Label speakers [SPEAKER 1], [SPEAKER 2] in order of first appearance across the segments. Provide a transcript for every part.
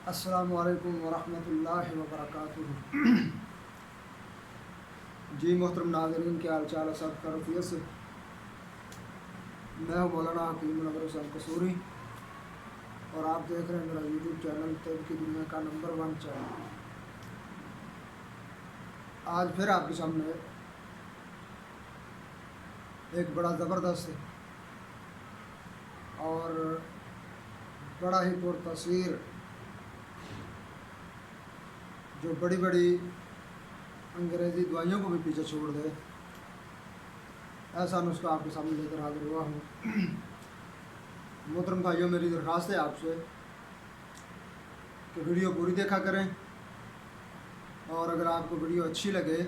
[SPEAKER 1] السلام علیکم ورحمۃ اللہ وبرکاتہ۔ جی محترم ناظرین، کیا حال چال ہے؟ سب خیریت سے؟ میں ہوں مولانا حکیم منور حسین قصوری اور آپ دیکھ رہے ہیں میرا یوٹیوب چینل طب کی دنیا کا نمبر 1 چینل۔ آج پھر آپ کے سامنے ایک بڑا زبردست اور بڑا ہی پرتاثیر جو بڑی بڑی انگریزی دوائیوں کو بھی پیچھے چھوڑ دے، ایسا نسخہ آپ کے سامنے لے کر حاضر ہوا ہوں۔ محترم بھائیوں، میری درخواست ہے آپ سے کہ ویڈیو پوری دیکھا کریں، اور اگر آپ کو ویڈیو اچھی لگے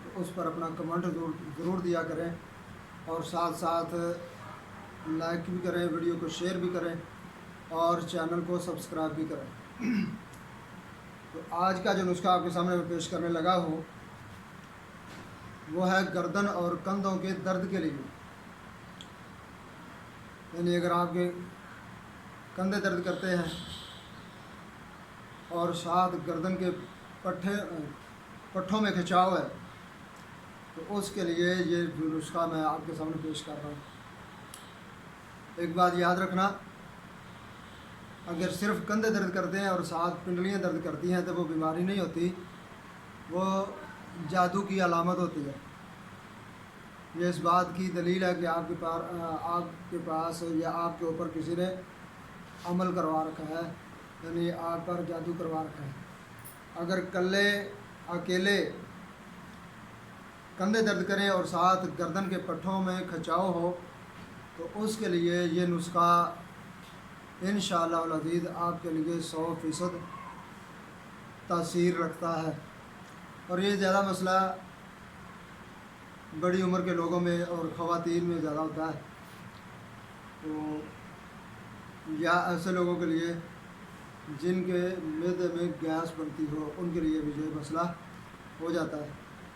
[SPEAKER 1] تو اس پر اپنا کمنٹ ضرور دیا کریں، اور ساتھ ساتھ لائک بھی کریں، ویڈیو کو شیئر بھی کریں اور چینل کو سبسکرائب بھی کریں۔ تو آج کا جو نسخہ آپ کے سامنے میں پیش کرنے لگا ہوں وہ ہے گردن اور کندھوں کے درد کے لیے۔ یعنی اگر آپ کے کندھے درد کرتے ہیں اور ساتھ گردن کے پٹھوں میں کھچاؤ ہے تو اس کے لیے یہ جو نسخہ میں آپ کے سامنے پیش کر رہا ہوں۔ ایک بات یاد رکھنا، اگر صرف کندھے درد کرتے ہیں اور ساتھ پنڈلیاں درد کرتی ہیں تو وہ بیماری نہیں ہوتی، وہ جادو کی علامت ہوتی ہے۔ یہ اس بات کی دلیل ہے کہ آپ کے پاس یا آپ کے اوپر کسی نے عمل کروا رکھا ہے، یعنی آپ پر جادو کروا رکھا ہے۔ اگر اکیلے کندھے درد کریں اور ساتھ گردن کے پٹھوں میں کھچاؤ ہو تو اس کے لیے یہ نسخہ انشاءاللہ العزیز آپ کے لیے 100% تاثیر رکھتا ہے۔ اور یہ زیادہ مسئلہ بڑی عمر کے لوگوں میں اور خواتین میں زیادہ ہوتا ہے، تو یا ایسے لوگوں کے لیے جن کے معدے میں گیس بنتی ہو، ان کے لیے بھی یہ مسئلہ ہو جاتا ہے،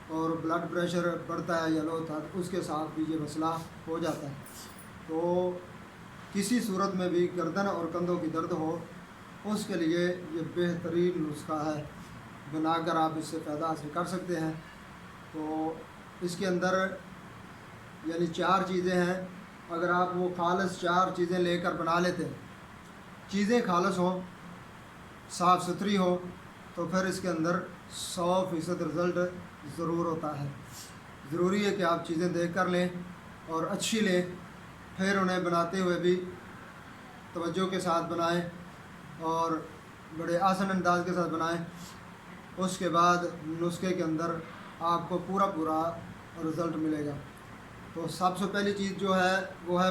[SPEAKER 1] اور بلڈ پریشر بڑھتا ہے یا لو ہوتا ہے تو اس کے ساتھ بھی یہ مسئلہ ہو جاتا ہے۔ تو کسی صورت میں بھی گردن اور کندھوں کی درد ہو، اس کے لیے یہ بہترین نسخہ ہے، بنا کر آپ اس سے فائدہ حاصل کر سکتے ہیں۔ تو اس کے اندر یعنی 4 چیزیں ہیں، اگر آپ وہ خالص 4 چیزیں لے کر بنا لیتے ہیں، چیزیں خالص ہوں، صاف ستھری ہو، تو پھر اس کے اندر 100% رزلٹ ضرور ہوتا ہے۔ ضروری ہے کہ آپ چیزیں دیکھ کر لیں اور اچھی لیں، پھر انہیں بناتے ہوئے بھی توجہ کے ساتھ بنائیں اور بڑے آسان انداز کے ساتھ بنائیں۔ اس کے بعد نسخے کے اندر آپ کو پورا رزلٹ ملے گا۔ تو سب سے پہلی چیز جو ہے وہ ہے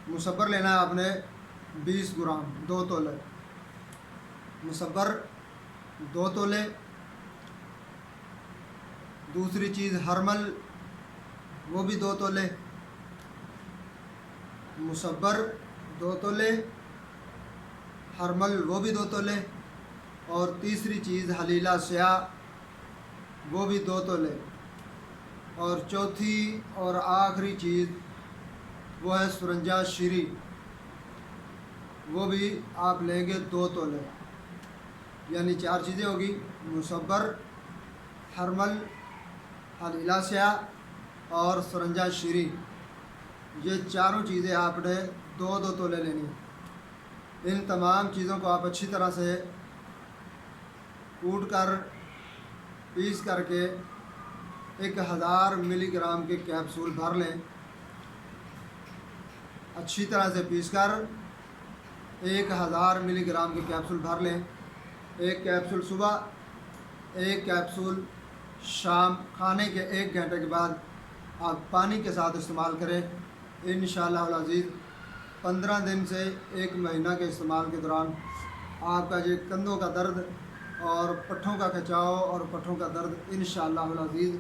[SPEAKER 1] مصبر لینا ہے آپ نے 20 گرام، 2 تولے مصبر، 2 تولے۔ دوسری چیز ہرمل، وہ بھی 2 تولے، مصبر 2 تولے، ہرمل وہ بھی 2 تولے، اور تیسری چیز حلیلہ سیاہ، وہ بھی 2 تولے، اور چوتھی اور آخری چیز وہ ہے سرنجہ شیری، وہ بھی آپ لیں گے 2 تولے۔ یعنی 4 چیزیں ہوگی: مصبر، ہرمل، حلیلہ سیاہ اور سرنجہ شیری۔ یہ چاروں چیزیں آپ نے 2 تولے لینی ہیں۔ ان تمام چیزوں کو آپ اچھی طرح سے کوٹ کر پیس کر کے 1000 ملی گرام کے کیپسول بھر لیں۔ اچھی طرح سے پیس کر 1000 ملی گرام کے کیپسول بھر لیں۔ 1 کیپسول صبح، 1 کیپسول شام، کھانے کے 1 گھنٹے کے بعد آپ پانی کے ساتھ استعمال کریں۔ انشاءاللہ العزیز 15 دن سے 1 مہینہ کے استعمال کے دوران آپ کا یہ کندھوں کا درد اور پٹھوں کا کھچاؤ اور پٹھوں کا درد انشاءاللہ العزیز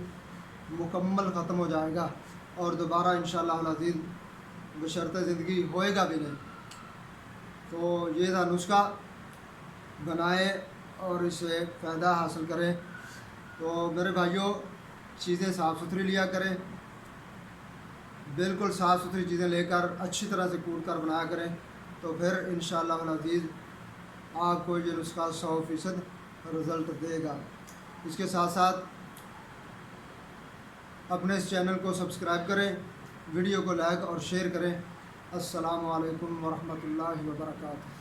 [SPEAKER 1] مکمل ختم ہو جائے گا، اور دوبارہ انشاءاللہ العزیز بشرط زندگی ہوئے گا بھی نہیں۔ تو یہ تھا نسخہ، بنائیں اور اس سے فائدہ حاصل کریں۔ تو میرے بھائیوں، چیزیں صاف ستھری لیا کریں، بالکل صاف ستھری چیزیں لے کر اچھی طرح سے کوٹ کر بنایا کریں، تو پھر انشاءاللہ العزیز آپ کو یہ نسخہ 100% رزلٹ دے گا۔ اس کے ساتھ ساتھ اپنے اس چینل کو سبسکرائب کریں، ویڈیو کو لائک اور شیئر کریں۔ السلام علیکم ورحمۃ اللہ وبرکاتہ۔